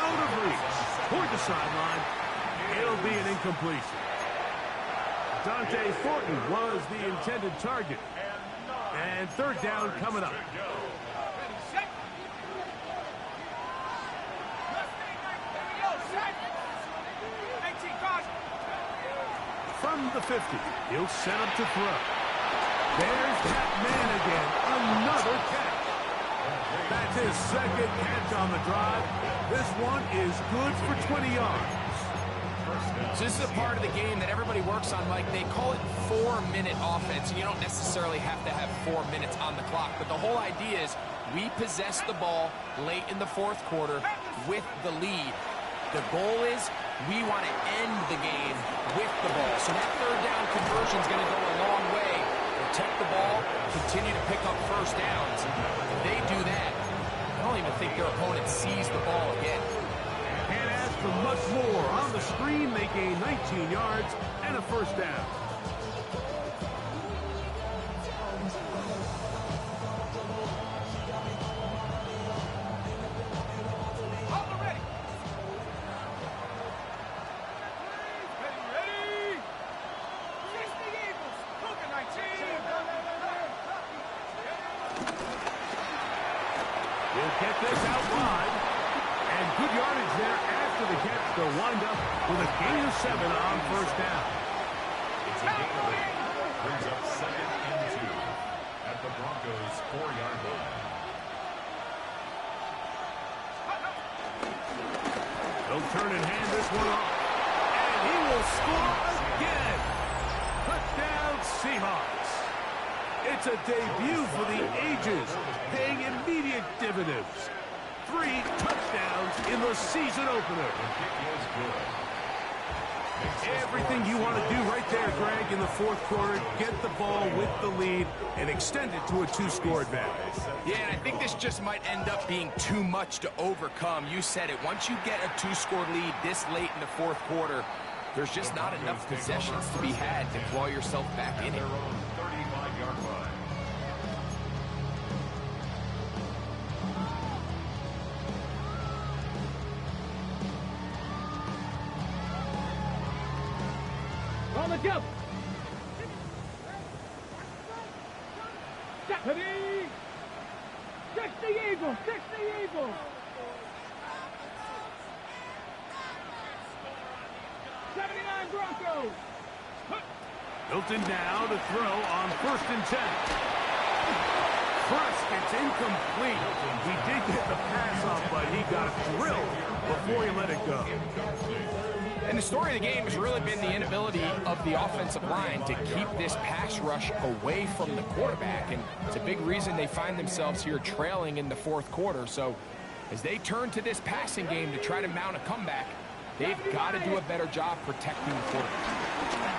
out of reach. Toward the sideline. It'll be an incompletion. Dante Thornton was the intended target. And 3rd down coming up. From the 50, he'll set up to throw. There's that man again, another catch. That's his 2nd catch on the drive. This one is good for 20 yards. So this is a part of the game that everybody works on, Mike. They call it 4-minute offense, and you don't necessarily have to have 4 minutes on the clock. But the whole idea is we possess the ball late in the 4th quarter with the lead. The goal is we want to end the game with the ball. So that 3rd down conversion is going to go a long way. Protect the ball, continue to pick up 1st downs. If they do that, I don't even think their opponent sees the ball again. Can't ask for much more. On the screen, they gain 19 yards and a 1st down. He'll get this out wide. And good yardage there after the catch. They'll wind up with a gain of 7 on 1st down. It's a gain of 8. Brings up 2nd and 2 at the Broncos' 4-yard line. They'll turn and hand this one off. And he will score again. Touchdown Seahawks. It's a debut for the ages, paying immediate dividends. 3 touchdowns in the season opener. The kick is good. Everything you want to do right there, Greg, in the fourth quarter. Get the ball with the lead and extend it to a two-score advantage. Yeah, and I think this just might end up being too much to overcome. You said it. Once you get a two-score lead this late in the fourth quarter, there's just not enough possessions to be had to claw yourself back in it. 35-yard line. On the jump. Stephanie. 60 Eagles. 60 Eagles. Broncos. Milton now to throw on 1st and 10. First, it's incomplete. He did get the pass off, but he got drilled before he let it go. And the story of the game has really been the inability of the offensive line to keep this pass rush away from the quarterback. And it's a big reason they find themselves here trailing in the fourth quarter. So as they turn to this passing game to try to mount a comeback, they've got to do a better job protecting the quarterback.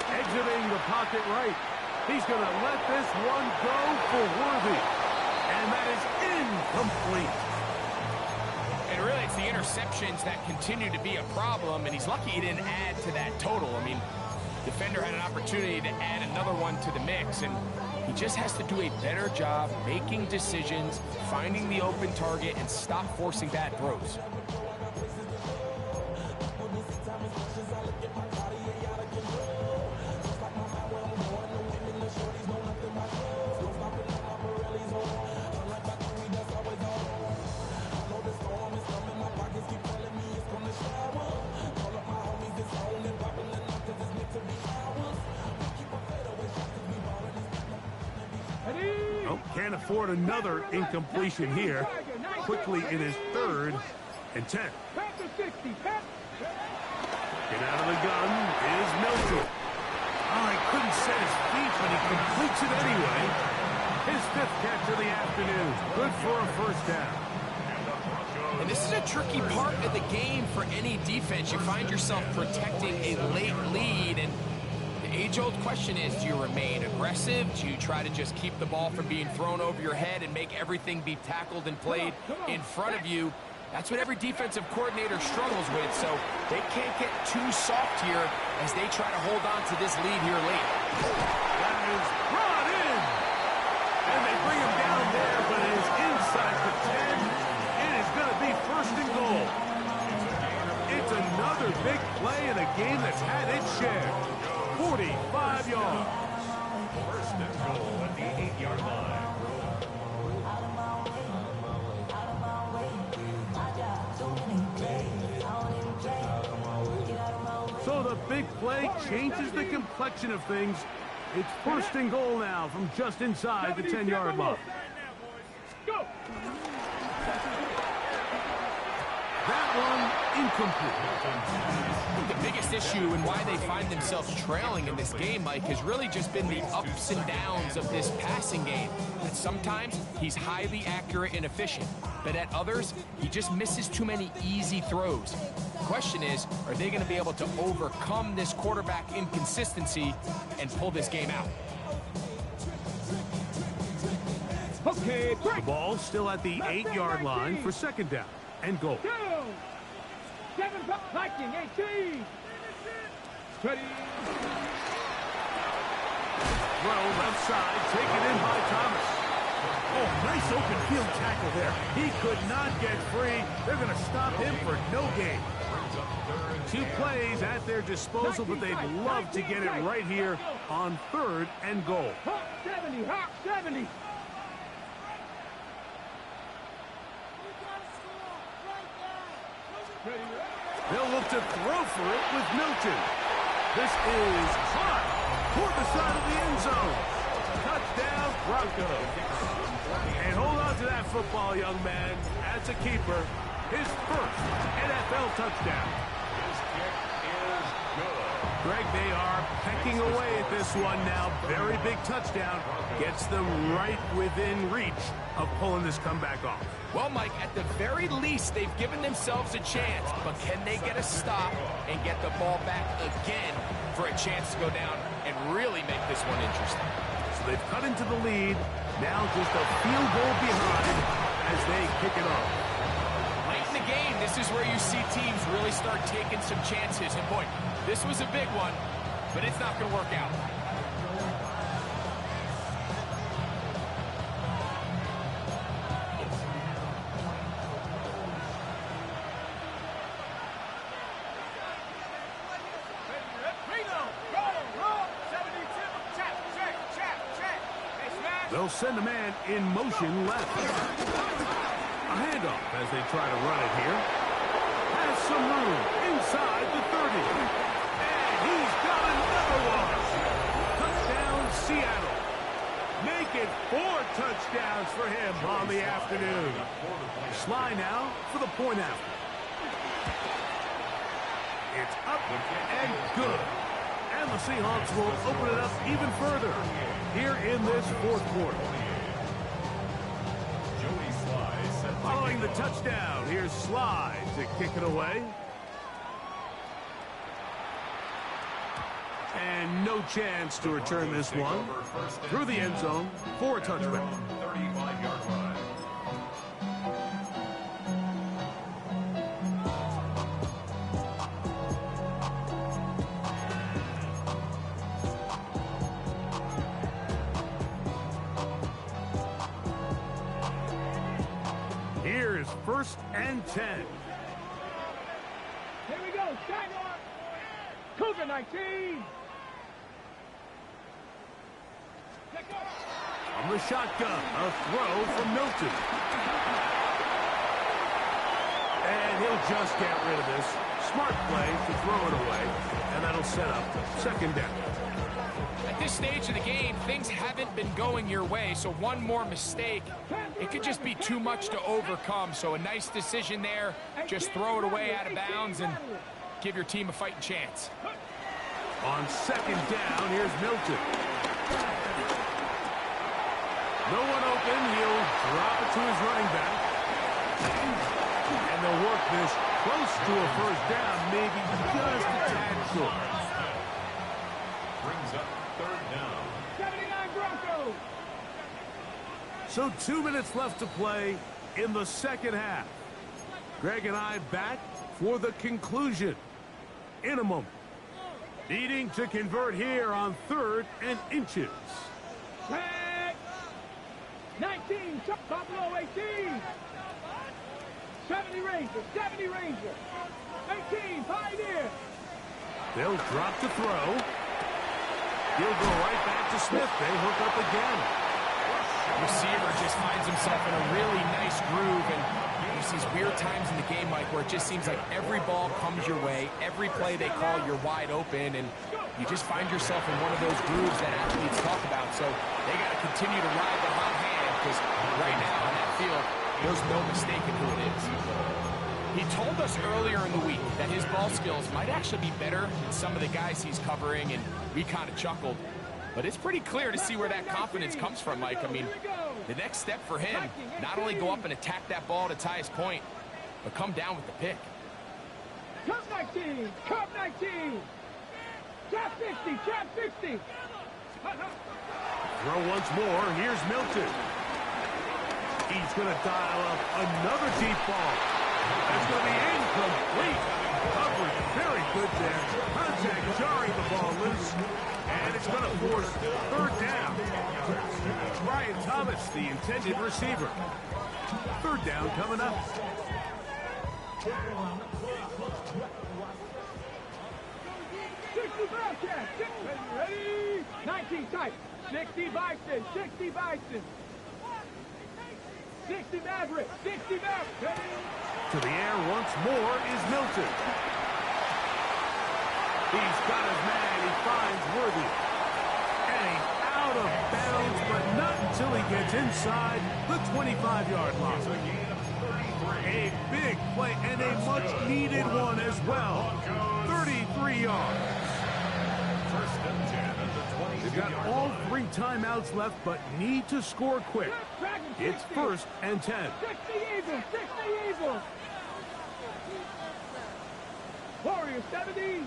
Exiting the pocket right. He's going to let this one go for Worthy. And that is incomplete. And really, it's the interceptions that continue to be a problem, and he's lucky he didn't add to that total. I mean, defender had an opportunity to add another one to the mix, and he just has to do a better job making decisions, finding the open target, and stop forcing bad throws. Can't afford another incompletion here. Quickly in his 3rd and 10. Get out of the gun is Milton. Oh, he couldn't set his feet, but he completes it anyway. His 5th catch of the afternoon. Good for a first down. And this is a tricky part of the game for any defense. You find yourself protecting a late lead, and the age-old question is, do you remain aggressive? Do you try to just keep the ball from being thrown over your head and make everything be tackled and played in front of you? That's what every defensive coordinator struggles with, so they can't get too soft here as they try to hold on to this lead here late. That is brought in. And they bring him down there, but it is inside the 10. It is going to be 1st and goal. It's another big play in a game that's had its share. 45 yards. 1st and goal at the 8-yard line. So the big play changes the complexion of things. It's 1st and goal now from just inside the 10-yard line. That one incomplete. The biggest issue and why they find themselves trailing in this game, Mike, has really just been the ups and downs of this passing game. That sometimes he's highly accurate and efficient, but at others, he just misses too many easy throws. The question is, are they going to be able to overcome this quarterback inconsistency and pull this game out? Okay, The ball still at the 8-yard line for 2nd down and goal. 7 Viking, 18. Ready. Throw left side, taken in by Thomas. Oh, nice open field tackle there. He could not get free. They're going to stop him for no gain. 2 plays at their disposal, but they'd love to get it right here on 3rd and goal. Hawk 70, Hawk 70. They'll look to throw for it with Milton. This is caught toward the side of the end zone. Touchdown, Broncos. And hold on to that football, young man. As a keeper, his 1st NFL touchdown. This kick is good. Greg, they are pecking away at this one now. Very big touchdown. Gets them right within reach of pulling this comeback off. Well, Mike, at the very least, they've given themselves a chance, but can they get a stop and get the ball back again for a chance to go down and really make this one interesting. So they've cut into the lead. Now just a field goal behind as they kick it off. Late in the game, this is where you see teams really start taking some chances. And boy, this was a big one, but it's not going to work out. They'll send a man in motion left. A handoff as they try to run it here. Has some room inside the 30. And he's got another one. Touchdown, Seattle. Make it 4 touchdowns for him on the afternoon. Sly now for the point after. It's up and good. And the Seahawks will open it up even further here in this fourth quarter. Following the touchdown, here's Sly to kick it away. And no chance to return this one through the end zone for a touchback. 35-yard line. Here's 1st and 10. Here we go. Shine on. Cougar 19. On the shotgun, a throw from Milton. And he'll just get rid of this. Smart play to throw it away, and that'll set up 2nd down. At this stage of the game, things haven't been going your way, so one more mistake, it could just be too much to overcome. So a nice decision there. Just throw it away out of bounds and give your team a fighting chance. On 2nd down, here's Milton. No one open. He'll drop it to his running back. And they'll work this close to a 1st down, maybe just a tad short. Brings up 3rd down. 79 Broncos. So 2 minutes left to play in the 2nd half. Greg and I back for the conclusion in a moment. Needing to convert here on 3rd and inches. Tag. 19. Buffalo 18. 70 Ranger. 70 Ranger. 18. Pioneer. They'll drop to throw. He'll go right back to Smith. They hook up again. Receiver just finds himself in a really nice groove, and there's these weird times in the game, Mike, where it just seems like every ball comes your way, every play they call, you're wide open, and you just find yourself in one of those grooves that athletes talk about. So they got to continue to ride the hot hand, because right now on that field, there's no mistaking who it is. He told us earlier in the week that his ball skills might actually be better than some of the guys he's covering, and we kind of chuckled. But it's pretty clear to see where that confidence comes from, Mike. I mean, the next step for him, not only go up and attack that ball to tie his point, but come down with the pick. Cup 19. Cup 19. Trap 60. Trap 60. Throw once more. Here's Milton. He's going to dial up another deep ball. That's going to be incomplete. Coverage very good there. Contact jarring the ball loose. And it's going to force 3rd down. Brian Thomas, the intended receiver. 3rd down coming up. 60 Bobcat. Ready? 19 tight. 60 Bison. 60 Bison. 60 Maverick. 60 Maverick. To the air once more is Milton. He's got his man. He finds Worthy. And he's out of bounds, but not until he gets inside the 25-yard line. A big play and a much-needed one as well. 33 yards. They've got all 3 timeouts left, but need to score quick. It's 1st and 10. 60 Eagles. 60 Eagles. Warriors 70.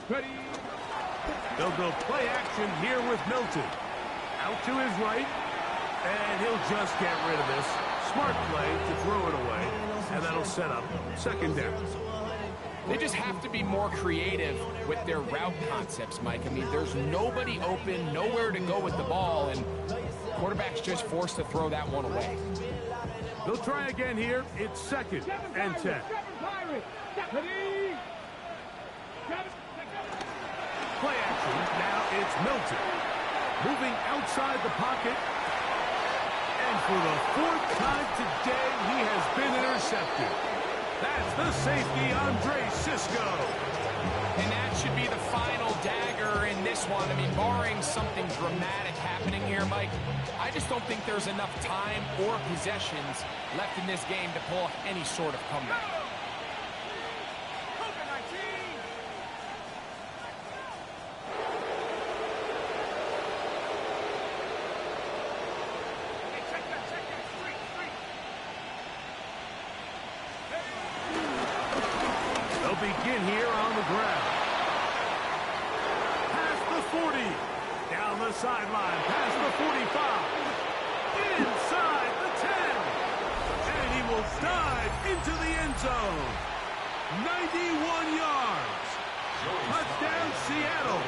Ready. They'll go play action here with Milton. Out to his right, and he'll just get rid of this. Smart play to throw it away, and that'll set up second down. They just have to be more creative with their route concepts, Mike. I mean, there's nobody open, nowhere to go with the ball, and quarterback's just forced to throw that one away. They'll try again here. It's second and 10. Play action. Now it's Milton. Moving outside the pocket. And for the fourth time today, he has been intercepted. That's the safety, Andre Cisco. And that should be the final dagger in this one. I mean, barring something dramatic happening here, Mike, I just don't think there's enough time or possessions left in this game to pull off any sort of comeback. Begin here on the ground. Past the 40. Down the sideline. Past the 45. Inside the 10. And he will dive into the end zone. 91 yards. Touchdown, Seattle.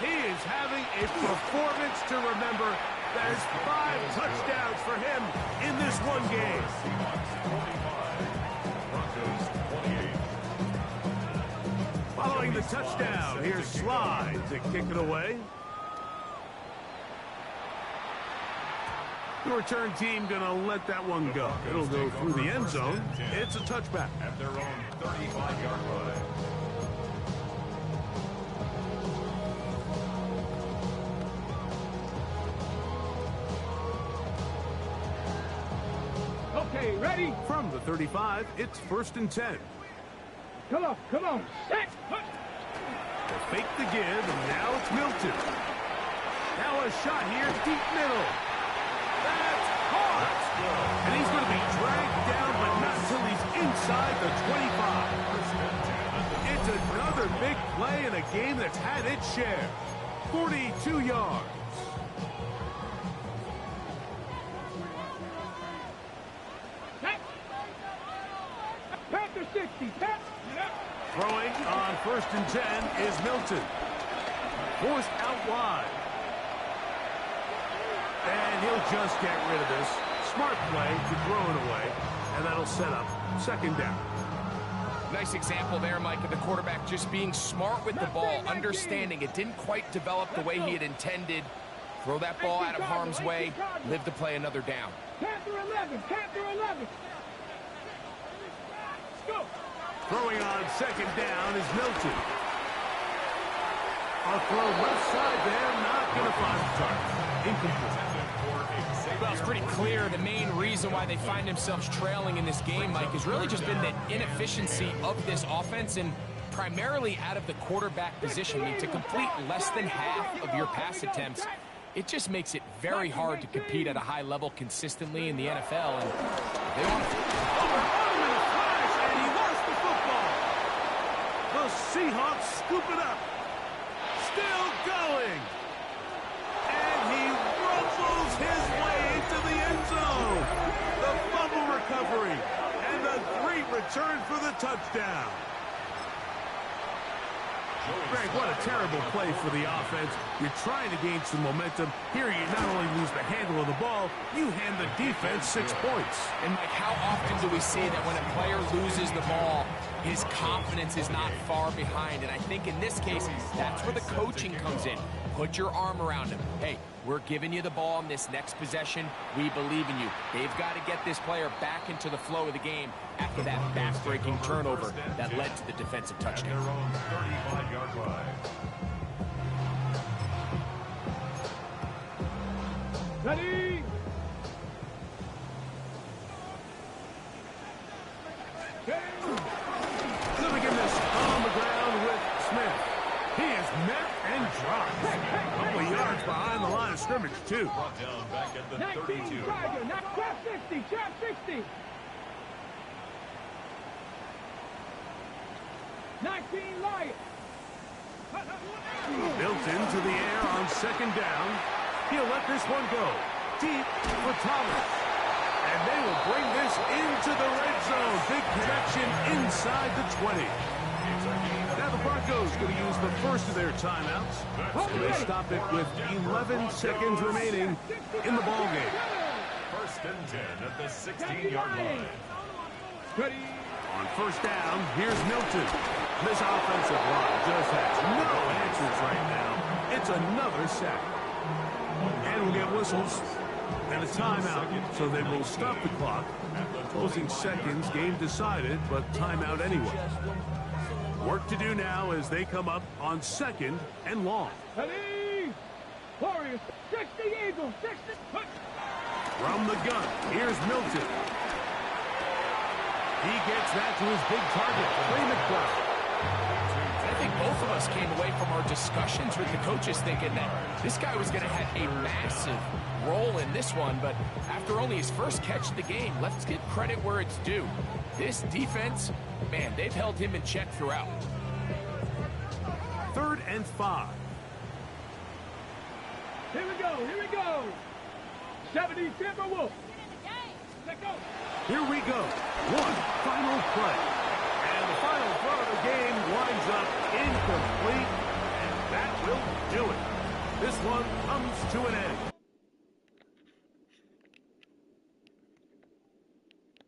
He is having a performance to remember. There's 5 touchdowns for him in this one game. Following the touchdown, here's Slide to kick it away. The return team going to let that one go. It'll go through the end zone. It's a touchback. At their own 35-yard line. Okay, ready? From the 35, it's first and 10. Come on, come on. Set. They fake the give, and now it's Milton. Now a shot here, deep middle. That's hard. And he's going to be dragged down, but not until he's inside the 25. It's another big play in a game that's had its share. 42 yards. Panther 60. Throwing on first and 10 is Milton. Forced out wide. And he'll just get rid of this. Smart play to throw it away. And that'll set up second down. Nice example there, Mike, of the quarterback just being smart with the ball, understanding it didn't quite develop the way he had intended. Throw that ball out of harm's way, live to play another down. Panther 11. Panther 11. Let's go. Throwing on second down is Milton. A throw left side there, not going to find the target. Incomplete. Well, it's pretty clear the main reason why they find themselves trailing in this game, Mike, has really just been the inefficiency of this offense and primarily out of the quarterback position. I mean, to complete less than half of your pass attempts, it just makes it very hard to compete at a high level consistently in the NFL. And they want to... The Seahawks scoop it up. Still going. And he rumbles his way into the end zone. The fumble recovery. And the great return for the touchdown. Greg, what a terrible play for the offense. You're trying to gain some momentum. Here you not only lose the handle of the ball, you hand the defense 6 points. And Mike, how often do we see that when a player loses the ball, his confidence is not far behind? And I think in this case, that's where the coaching comes in. Put your arm around him. Hey, we're giving you the ball in this next possession. We believe in you. They've got to get this player back into the flow of the game after that back-breaking turnover that led to the defensive touchdown. At their own 35-yard line. Ready? Let me get this on the ground with Smith. He is met and dropped. A couple of yards behind the line of scrimmage, too. Brought down back at the 19 32. Tiger, not trap 60, trap 60. 19 Lions. Milton to the air on second down. He'll let this one go. Deep for Thomas. And they will bring this into the red zone. Big connection inside the 20. Now the Broncos going to use the first of their timeouts. And they stop it with 11 seconds remaining in the ballgame. First and 10 at the 16-yard line. Ready. On first down, here's Milton. This offensive line just has no answers right now. It's another sack. And we'll get whistles and a timeout, so they will stop the clock. Closing seconds, game decided, but timeout anyway. Work to do now as they come up on second and long. Ready. Warriors. 60 Eagles. 60. From the gun, here's Milton. He gets that to his big target, Ray McBride. I think both of us came away from our discussions with the coaches thinking that this guy was going to have a massive role in this one, but after only his first catch of the game, let's give credit where it's due. This defense, man, they've held him in check throughout. 3rd and 5. Here we go. Here we go. 70 Timberwolves. Let go. Here we go. One final play. And the final throw of the game winds up incomplete. And that will do it. This one comes to an end.